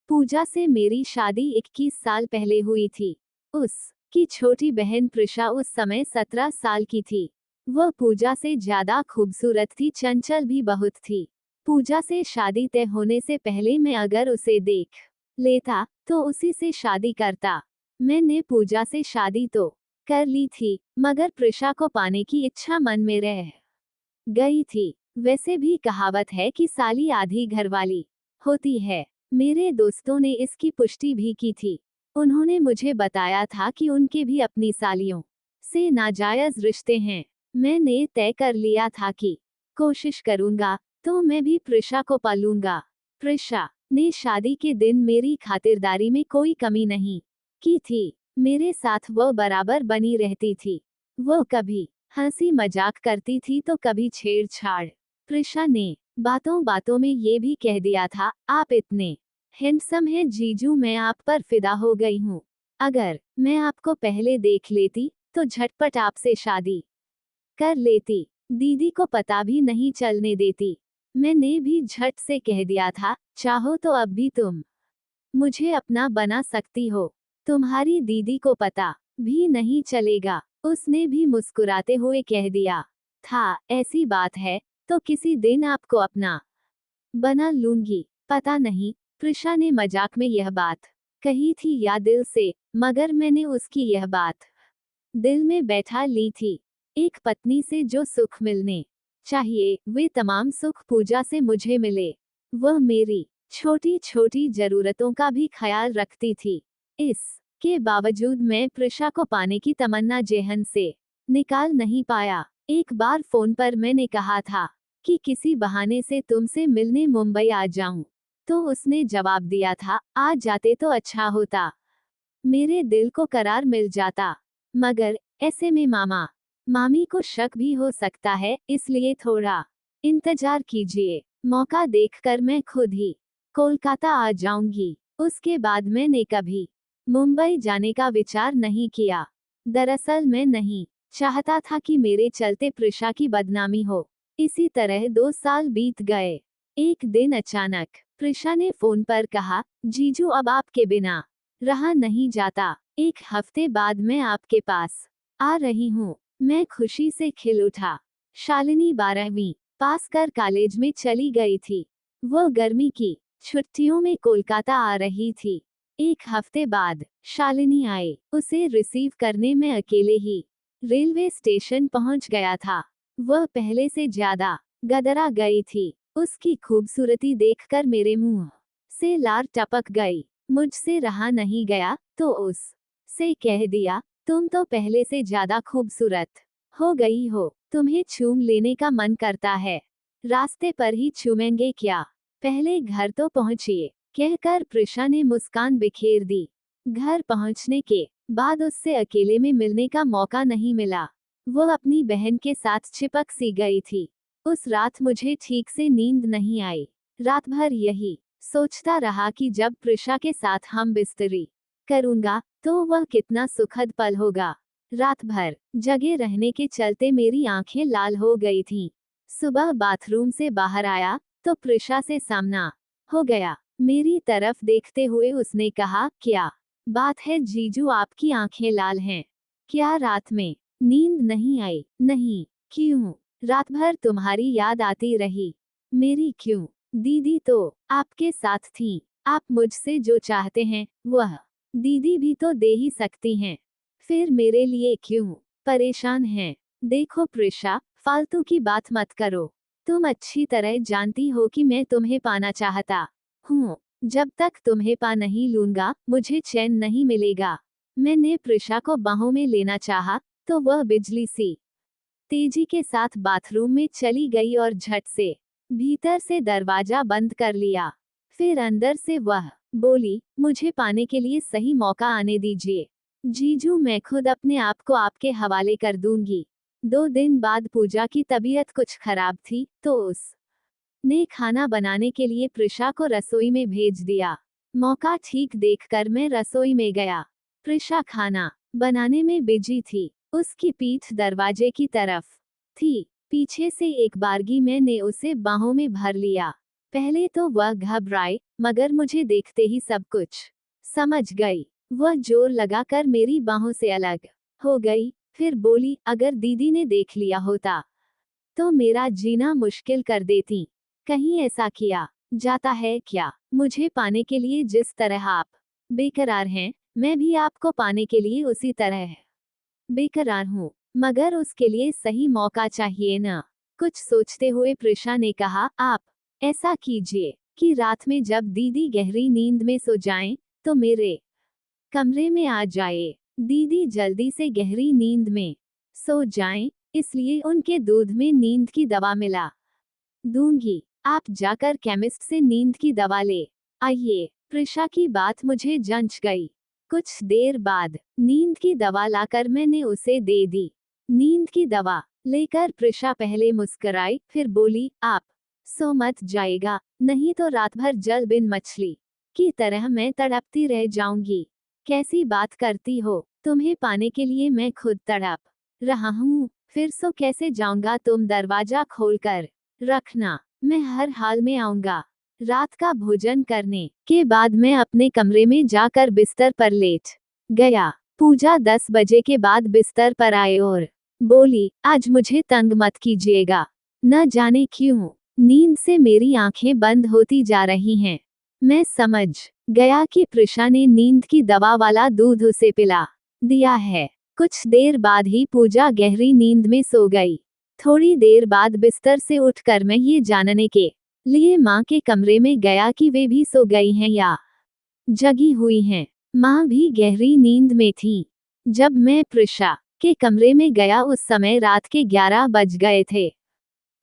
पूजा से मेरी शादी 21 साल पहले हुई थी। उसकी छोटी बहन प्रिशा उस समय 17 साल की थी। वह पूजा से ज्यादा खूबसूरत थी, चंचल भी बहुत थी। पूजा से शादी तय होने से पहले मैं अगर उसे देख लेता तो उसी से शादी करता। मैंने पूजा से शादी तो कर ली थी, मगर प्रिशा को पाने की इच्छा मन में रह गई थी। वैसे भी कहावत है कि साली आधी घरवाली होती है। मेरे दोस्तों ने इसकी पुष्टि भी की थी। उन्होंने मुझे बताया था कि उनके भी अपनी सालियों से नाजायज रिश्ते हैं। मैंने तय कर लिया था कि कोशिश करूंगा तो मैं भी प्रिशा को पालूंगा। प्रिशा ने शादी के दिन मेरी खातिरदारी में कोई कमी नहीं की थी। मेरे साथ वह बराबर बनी रहती थी। वह कभी हंसी मजाक करती थी तो कभी छेड़छाड़। प्रिशा ने बातों बातों में ये भी कह दिया था, आप इतने हैंडसम हैं जीजू, मैं आप पर फिदा हो गई हूँ। अगर मैं आपको पहले देख लेती तो झटपट आपसे शादी कर लेती। दीदी को पता भी नहीं चलने देती। मैंने भी झट से कह दिया था, चाहो तो अब भी तुम मुझे अपना बना सकती हो। तुम्हारी दीदी को पता भी नहीं चलेगा। उसने भी मुस्कुराते हुए कह दिया था, ऐसी बात है तो किसी दिन आपको अपना बना लूंगी। पता नहीं प्रिशा ने मजाक में यह बात कही थी या दिल से, मगर मैंने उसकी यह बात दिल में बैठा ली थी। एक पत्नी से जो सुख मिलने चाहिए वे तमाम सुख पूजा से मुझे मिले। वह मेरी छोटी छोटी जरूरतों का भी ख्याल रखती थी। इसके बावजूद मैं प्रिशा को पाने की तमन्ना जेहन से निकाल नहीं पाया। एक बार फोन पर मैंने कहा था कि किसी बहाने से तुमसे मिलने मुंबई आ जाऊं, तो उसने जवाब दिया था, आ जाते तो अच्छा होता, मेरे दिल को करार मिल जाता। मगर ऐसे में मामा मामी को शक भी हो सकता है, इसलिए थोड़ा इंतजार कीजिए। मौका देखकर मैं खुद ही कोलकाता आ जाऊंगी। उसके बाद मैंने कभी मुंबई जाने का विचार नहीं किया। दरअसल मैं नहीं चाहता था कि मेरे चलते प्रिशा की बदनामी हो। इसी तरह 2 साल बीत गए। एक दिन अचानक प्रिशा ने फोन पर कहा, जीजू अब आपके बिना रहा नहीं जाता। 1 हफ्ते बाद मैं आपके पास आ रही हूँ। मैं खुशी से खिल उठा। शालिनी 12वीं पास कर कॉलेज में चली गई थी। वह गर्मी की छुट्टियों में कोलकाता आ रही थी। 1 हफ्ते बाद शालिनी आई। उसे रिसीव करने में अकेले ही रेलवे स्टेशन पहुंच गया था। वह पहले से ज्यादा गदरा गई थी। उसकी खूबसूरती देखकर मेरे मुंह से लार टपक गई। मुझसे रहा नहीं गया तो उस से कह दिया, तुम तो पहले से ज्यादा खूबसूरत हो गई हो। तुम्हें चूम लेने का मन करता है। रास्ते पर ही चूमेंगे क्या? पहले घर तो पहुंचिए, कहकर प्रिशा ने मुस्कान बिखेर दी। घर पहुंचने के बाद उससे अकेले में मिलने का मौका नहीं मिला। वो अपनी बहन के साथ चिपक सी गई थी। उस रात मुझे ठीक से नींद नहीं आई। रात भर यही सोचता रहा कि जब प्रिशा के साथ हम बिस्तरी करूंगा तो वह कितना सुखद पल होगा। रात भर जगे रहने के चलते मेरी आंखें लाल हो गई थीं। सुबह बाथरूम से बाहर आया तो प्रिशा से सामना हो गया। मेरी तरफ देखते हुए उसने कहा, क्या बात है जीजू, आपकी आंखें लाल हैं? क्या रात में नींद नहीं आई? नहीं। क्यों? रात भर तुम्हारी याद आती रही। मेरी क्यों? दीदी तो आपके साथ थी। आप मुझसे जो चाहते हैं वह दीदी भी तो दे ही सकती हैं। फिर मेरे लिए क्यों परेशान हैं? देखो प्रिशा, फालतू की बात मत करो। तुम अच्छी तरह जानती हो कि मैं तुम्हें पाना चाहता हूँ। जब तक तुम्हें पा नहीं लूंगा मुझे चैन नहीं मिलेगा। मैंने प्रिशा को बाहों में लेना चाहा तो वह बिजली सी तेजी के साथ बाथरूम में चली गई और झट से भीतर से दरवाजा बंद कर लिया। फिर अंदर से वह बोली, मुझे पाने के लिए सही मौका आने दीजिए जीजू, मैं खुद अपने आप को आपके हवाले कर दूंगी। 2 दिन बाद पूजा की तबीयत कुछ खराब थी तो उसने खाना बनाने के लिए प्रिशा को रसोई में भेज दिया। मौका ठीक देखकर मैं रसोई में गया। प्रिशा खाना बनाने में बिजी थी। उसकी पीठ दरवाजे की तरफ थी। पीछे से एक बारगी मैंने उसे बाहों में भर लिया। पहले तो वह घबराई, मगर मुझे देखते ही सब कुछ समझ गई। वह जोर लगाकर मेरी बाहों से अलग हो गई, फिर बोली, अगर दीदी ने देख लिया होता तो मेरा जीना मुश्किल कर देती। कहीं ऐसा किया जाता है क्या? मुझे पाने के लिए जिस तरह आप बेकरार हैं, मैं भी आपको पाने के लिए उसी तरह बेकरार हूँ, मगर उसके लिए सही मौका चाहिए ना। कुछ सोचते हुए प्रिशा ने कहा, आप ऐसा कीजिए कि रात में जब दीदी गहरी नींद में सो जाएं, तो मेरे कमरे में आ जाए। दीदी जल्दी से गहरी नींद में सो जाएं, इसलिए उनके दूध में नींद की दवा मिला दूंगी। आप जाकर केमिस्ट से नींद की दवा ले आइए। प्रिशा की बात मुझे जंच गई। कुछ देर बाद नींद की दवा लाकर मैंने उसे दे दी। नींद की दवा लेकर प्रिशा पहले मुस्कुराई, फिर बोली, आप सो मत जाएगा, नहीं तो रात भर जल बिन मछली की तरह मैं तड़पती रह जाऊंगी। कैसी बात करती हो? तुम्हें पाने के लिए मैं खुद तड़प रहा हूँ, फिर सो कैसे जाऊंगा? तुम दरवाजा खोलकर रखना, मैं हर हाल में आऊंगा। रात का भोजन करने के बाद मैं अपने कमरे में जाकर बिस्तर पर लेट गया। पूजा 10 बजे के बाद बिस्तर पर आए और बोली, आज मुझे तंग मत कीजिएगा। न जाने क्यों नींद से मेरी आंखें बंद होती जा रही हैं। मैं समझ गया कि प्रिशा ने नींद की दवा वाला दूध उसे पिला दिया है। कुछ देर बाद ही पूजा गहरी नींद में सो गई। थोड़ी देर बाद बिस्तर से उठकर मैं ये जानने के लिए माँ के कमरे में गया कि वे भी सो गई हैं या जगी हुई हैं। माँ भी गहरी नींद में थी। जब मैं प्रिशा के कमरे में गया उस समय रात के 11 बज गए थे।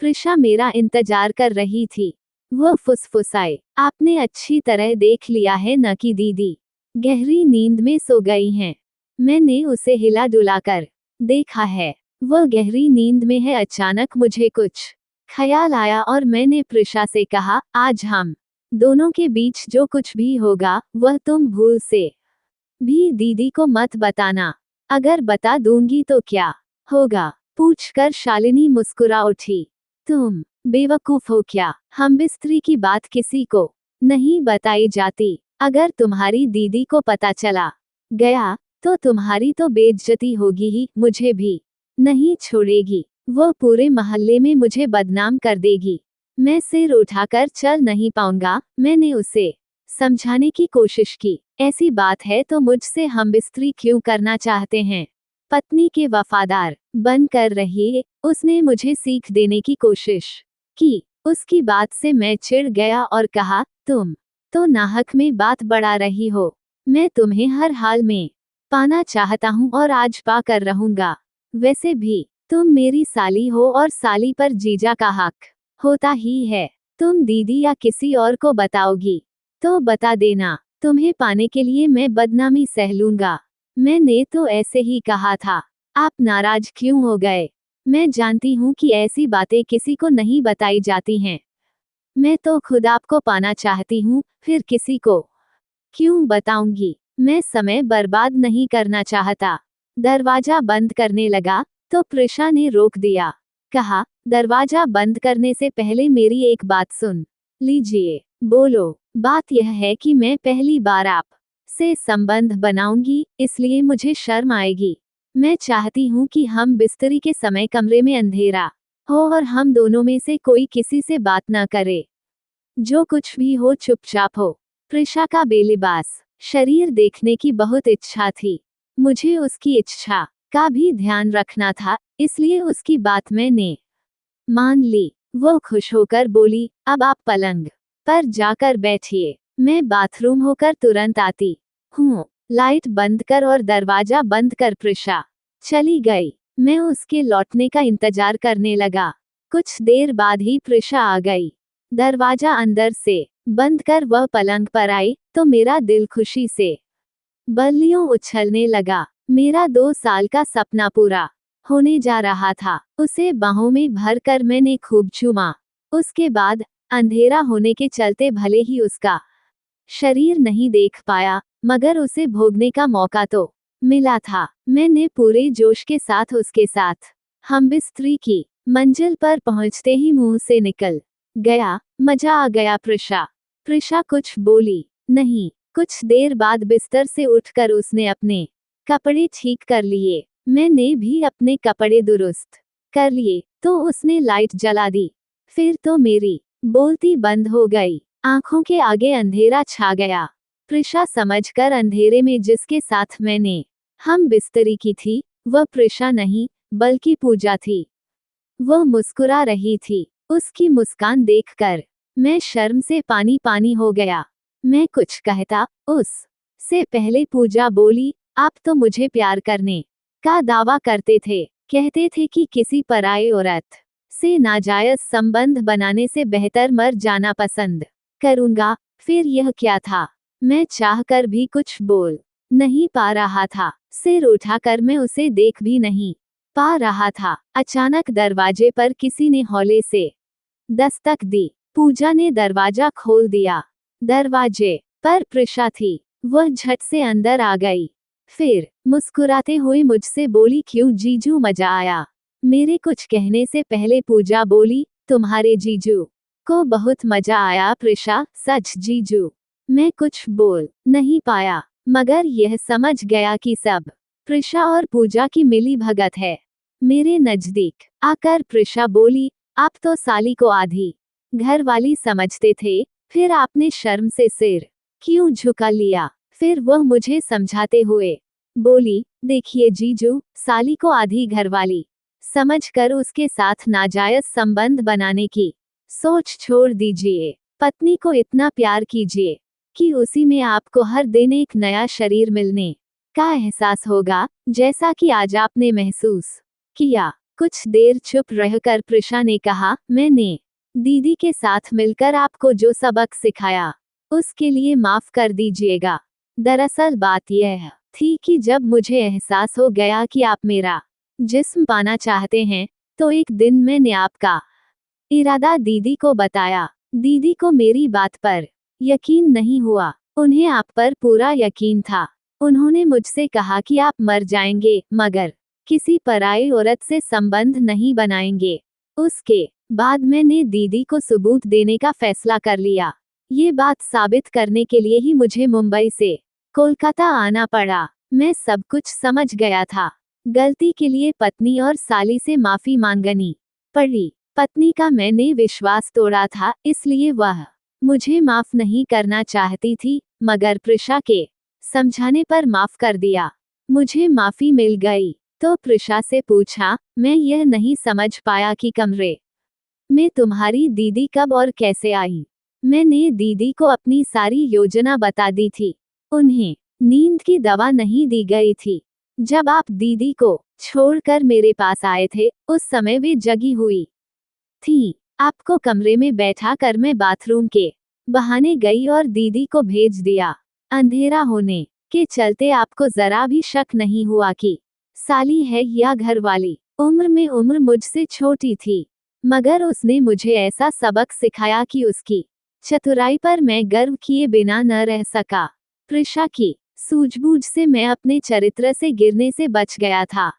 प्रिशा मेरा इंतजार कर रही थी। वह फुसफुसाए, आपने अच्छी तरह देख लिया है न कि दीदी गहरी नींद में सो गई हैं। मैंने उसे हिला डुलाकर देखा है, वह गहरी नींद में है। अचानक मुझे कुछ ख्याल आया और मैंने प्रिशा से कहा, आज हम दोनों के बीच जो कुछ भी होगा, वह तुम भूल से भी दीदी को मत बताना। अगर बता दूंगी तो क्या होगा? पूछकर शालिनी मुस्कुरा उठी। तुम बेवकूफ हो क्या? हम बिस्त्री की बात किसी को नहीं बताई जाती। अगर तुम्हारी दीदी को पता चला गया तो तुम्हारी तो बेइज्जती होगी ही, मुझे भी नहीं छोड़ेगी। वह पूरे मोहल्ले में मुझे बदनाम कर देगी। मैं सिर उठाकर चल नहीं पाऊंगा। मैंने उसे समझाने की कोशिश की, ऐसी बात है तो मुझसे हम बिस्त्री क्यों करना चाहते हैं? पत्नी के वफादार बन कर रहिए। उसने मुझे सीख देने की कोशिश की। उसकी बात से मैं चिढ़ गया और कहा, तुम तो नाहक में बात बढ़ा रही हो। मैं तुम्हें हर हाल में पाना चाहता हूँ और आज पा कर रहूंगा। वैसे भी तुम मेरी साली हो और साली पर जीजा का हक होता ही है। तुम दीदी या किसी और को बताओगी तो बता देना, तुम्हें पाने के लिए मैं बदनामी सह लूंगा। मैंने तो ऐसे ही कहा था। आप नाराज क्यों हो गए? मैं जानती हूँ कि ऐसी बातें किसी को नहीं बताई जाती हैं। मैं तो खुद आपको पाना चाहती हूँ, फिर किसी को क्यों बताऊंगी? मैं समय बर्बाद नहीं करना चाहता। दरवाजा बंद करने लगा तो प्रिशा ने रोक दिया। कहा, दरवाजा बंद करने से पहले मेरी एक बात सुन लीजिए। बोलो। बात यह है कि मैं पहली बार आप से संबंध बनाऊंगी, इसलिए मुझे शर्म आएगी। मैं चाहती हूँ कि हम बिस्तरी के समय कमरे में अंधेरा हो और हम दोनों में से कोई किसी से बात न करे। जो कुछ भी हो चुपचाप हो। प्रिशा का बेलिबास शरीर देखने की बहुत इच्छा थी। मुझे उसकी इच्छा का भी ध्यान रखना था, इसलिए उसकी बात मैंने मान ली। वो खुश होकर बोली, अब आप पलंग पर जाकर बैठिए, मैं बाथरूम होकर तुरंत आती हूँ। लाइट बंद कर और दरवाजा बंद कर प्रिशा चली गई। मैं उसके लौटने का इंतजार करने लगा। कुछ देर बाद ही प्रिशा आ गई। दरवाजा अंदर से बंद कर वह पलंग पर आई तो मेरा दिल खुशी से बल्लियों उछलने लगा। मेरा 2 साल का सपना पूरा होने जा रहा था। उसे बाहों में भरकर मैंने खूब चूमा। उसके बाद अंधेरा होने के चलते भले ही उसका शरीर नहीं देख पाया, मगर उसे भोगने का मौका तो मिला था। मैंने पूरे जोश के साथ उसके साथ हम बिस्तरी की मंजिल पर पहुंचते ही मुंह से निकल गया, मजा आ गया प्रिशा कुछ बोली नहीं। कुछ देर बाद बिस्तर से उठकर उसने अपने कपड़े ठीक कर लिए। मैंने भी अपने कपड़े दुरुस्त कर लिए, तो उसने लाइट जला दी। फिर तो मेरी बोलती बंद हो गई। आंखों के आगे अंधेरा छा गया। प्रिशा समझकर अंधेरे में जिसके साथ मैंने हम बिस्तरी की थी, वह प्रिशा नहीं, बल्कि पूजा थी। वह मुस्कुरा रही थी। उसकी मुस्कान देखकर मैं शर्म से पानी पानी हो गया। मैं कुछ कहता उस से पहले पूजा बोली, आप तो मुझे प्यार करने का दावा करते थे। कहते थे कि किसी पराई औरत से नाजायज संबंध बनाने से बेहतर मर जाना पसंद करूंगा। फिर यह क्या था? मैं चाहकर भी कुछ बोल नहीं पा रहा था। सिर उठाकर मैं उसे देख भी नहीं पा रहा था। अचानक दरवाजे पर किसी ने हौले से दस्तक दी। पूजा ने दरवाजा खोल दिया। दरवाजे पर प्रिशा थी। वह झट से अंदर आ गई। फिर मुस्कुराते हुए मुझसे बोली, क्यों जीजू, मजा आया? मेरे कुछ कहने से पहले पूजा बोली, तुम्हारे जीजू को बहुत मजा आया प्रिशा। सच जीजू? मैं कुछ बोल नहीं पाया, मगर यह समझ गया कि सब प्रिशा और पूजा की मिली भगत है। मेरे नजदीक आकर प्रिशा बोली, आप तो साली को आधी घर वाली समझते थे, फिर आपने शर्म से सिर क्यों झुका लिया? फिर वह मुझे समझाते हुए बोली, देखिए जीजू, साली को आधी घरवाली समझकर उसके साथ नाजायज संबंध बनाने की सोच छोड़ दीजिए। पत्नी को इतना प्यार कीजिए कि उसी में आपको हर दिन एक नया शरीर मिलने का एहसास होगा, जैसा कि आज आपने महसूस किया। कुछ देर चुप रहकर प्रिशा ने कहा, मैंने दीदी के साथ मिलकर आपको जो सबक सिखाया, उसके लिए माफ कर दीजिएगा। दरअसल बात यह थी कि जब मुझे एहसास हो गया कि आप मेरा जिस्म पाना चाहते हैं, तो एक दिन मैंने आपका इरादा दीदी को बताया। दीदी को मेरी बात पर यकीन नहीं हुआ। उन्हें आप पर पूरा यकीन था। उन्होंने मुझसे कहा कि आप मर जाएंगे, मगर किसी पराई औरत से संबंध नहीं बनाएंगे। उसके बाद मैंने दीदी को सबूत देने का फैसला कर लिया। ये बात साबित करने के लिए ही मुझे मुंबई से कोलकाता आना पड़ा। मैं सब कुछ समझ गया था। गलती के लिए पत्नी और साली से माफी मांगनी पड़ी। पत्नी का मैंने विश्वास तोड़ा था, इसलिए वह मुझे माफ नहीं करना चाहती थी, मगर प्रिशा के समझाने पर माफ कर दिया। मुझे माफी मिल गई तो प्रिशा से पूछा, मैं यह नहीं समझ पाया कि कमरे में तुम्हारी दीदी कब और कैसे आई? मैंने दीदी को अपनी सारी योजना बता दी थी। उन्हें नींद की दवा नहीं दी गई थी। जब आप दीदी को छोड़कर मेरे पास आए थे, उस समय वे जगी हुई थी। आपको कमरे में बैठा कर मैं बाथरूम के बहाने गई और दीदी को भेज दिया। अंधेरा होने के चलते आपको जरा भी शक नहीं हुआ कि साली है या घरवाली। उम्र में उम्र मुझसे छोटी थी, मगर उसने मुझे ऐसा सबक सिखाया कि उसकी चतुराई पर मैं गर्व किए बिना न रह सका। प्रिशा की सूझबूझ से मैं अपने चरित्र से गिरने से बच गया था।